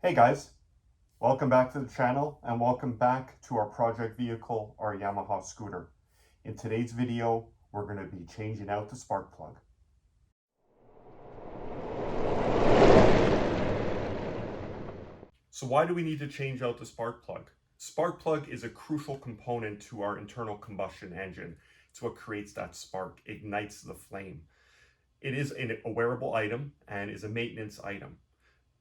Hey guys, welcome back to the channel and welcome back to our project vehicle, our Yamaha scooter. In today's video, we're going to be changing out the spark plug. So why do we need to change out the spark plug? Spark plug is a crucial component to our internal combustion engine. It's what creates that spark, ignites the flame. It is a wearable item and is a maintenance item.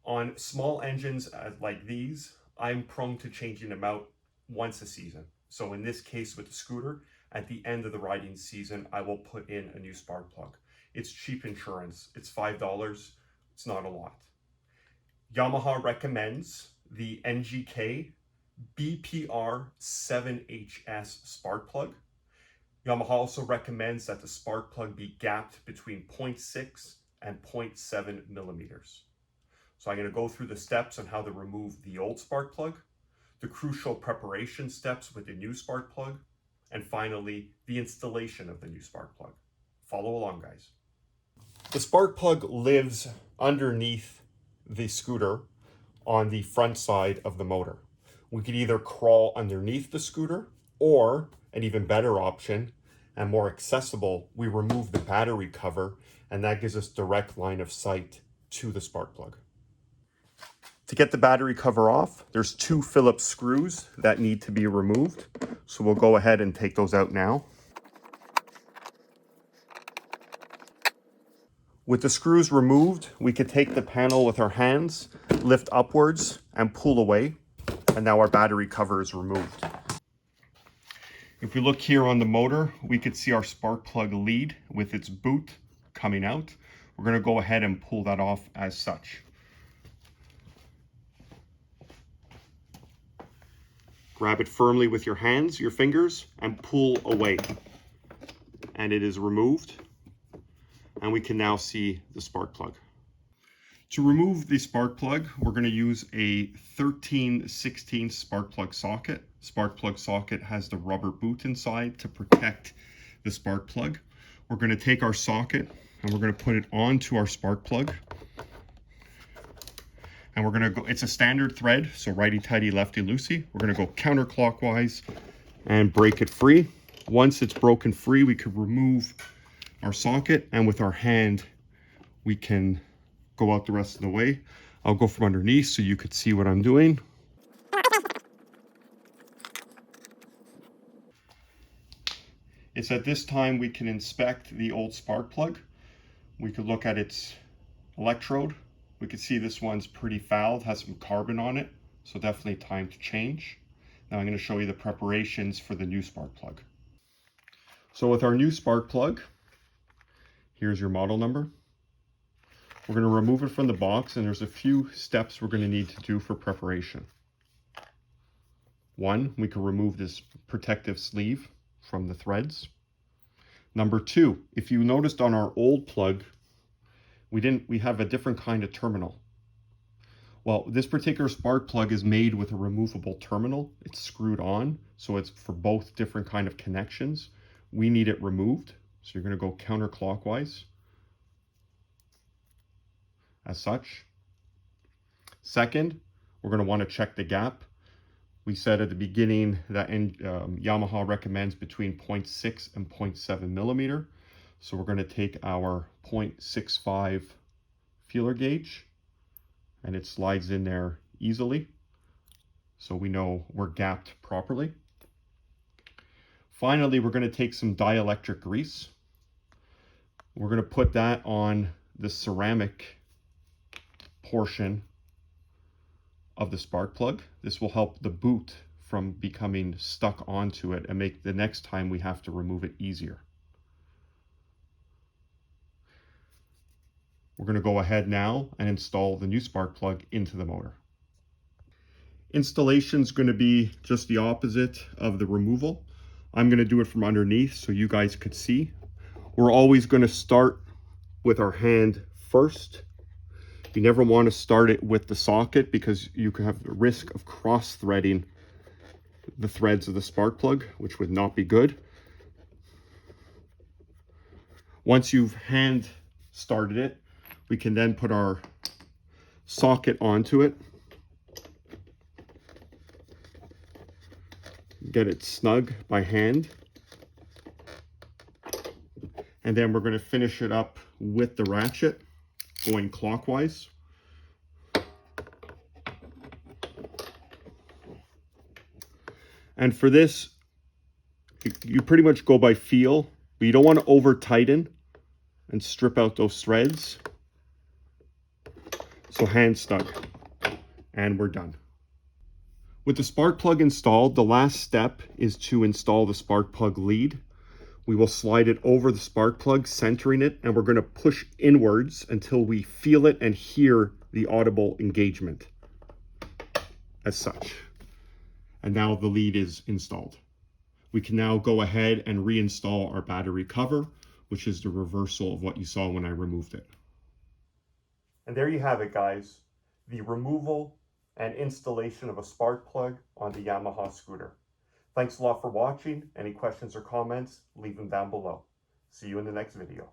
On small engines like these, I'm prone to changing them out once a season. So in this case with the scooter, at the end of the riding season, I will put in a new spark plug. It's cheap insurance. It's $5. It's not a lot. Yamaha recommends the NGK BPR 7HS spark plug. Yamaha also recommends that the spark plug be gapped between 0.6 and 0.7 millimeters. So I'm going to go through the steps on how to remove the old spark plug, the crucial preparation steps with the new spark plug, and finally, the installation of the new spark plug. Follow along, guys. The spark plug lives underneath the scooter on the front side of the motor. We could either crawl underneath the scooter, or an even better option and more accessible, we remove the battery cover, and that gives us direct line of sight to the spark plug. To get the battery cover off, there's 2 Phillips screws that need to be removed. So we'll go ahead and take those out now. With the screws removed, we could take the panel with our hands, lift upwards and pull away. And now our battery cover is removed. If we look here on the motor, we could see our spark plug lead with its boot coming out. We're going to go ahead and pull that off as such. Grab it firmly with your hands, your fingers, and pull away. And it is removed. And we can now see the spark plug. To remove the spark plug, we're going to use a 13/16 spark plug socket. Spark plug socket has the rubber boot inside to protect the spark plug. We're going to take our socket and we're going to put it onto our spark plug. And we're going to go, it's a standard thread, so righty-tighty, lefty-loosey. We're going to go counterclockwise and break it free. Once it's broken free, we could remove our socket, and with our hand, we can go out the rest of the way. I'll go from underneath so you could see what I'm doing. It's at this time we can inspect the old spark plug. We could look at its electrode. We can see this one's pretty fouled, has some carbon on it, so definitely time to change. Now I'm going to show you the preparations for the new spark plug. So with our new spark plug, here's your model number. We're going to remove it from the box, and there's a few steps we're going to need to do for preparation. 1, we can remove this protective sleeve from the threads. Number 2, if you noticed on our old plug, we have a different kind of terminal. Well, this particular spark plug is made with a removable terminal. It's screwed on, so it's for both different kind of connections. We need it removed, so you're going to go counterclockwise as such. Second, we're going to want to check the gap. We said at the beginning that Yamaha recommends between 0.6 and 0.7 millimeter. So we're going to take our 0.65 feeler gauge, and it slides in there easily, so we know we're gapped properly. Finally, we're going to take some dielectric grease. We're going to put that on the ceramic portion of the spark plug. This will help the boot from becoming stuck onto it and make the next time we have to remove it easier. We're going to go ahead now and install the new spark plug into the motor. Installation is going to be just the opposite of the removal. I'm going to do it from underneath so you guys could see. We're always going to start with our hand first. You never want to start it with the socket because you could have the risk of cross-threading the threads of the spark plug, which would not be good. Once you've hand started it, we can then put our socket onto it get it snug by hand. And then we're going to finish it up with the ratchet going clockwise. And for this, you pretty much go by feel, but you don't want to over tighten and strip out those threads. So hand snug, and we're done. With the spark plug installed, the last step is to install the spark plug lead. We will slide it over the spark plug, centering it, and we're going to push inwards until we feel it and hear the audible engagement as such. And now the lead is installed. We can now go ahead and reinstall our battery cover, which is the reversal of what you saw when I removed it. And there you have it, guys. The removal and installation of a spark plug on the Yamaha scooter. Thanks a lot for watching. Any questions or comments, leave them down below. See you in the next video.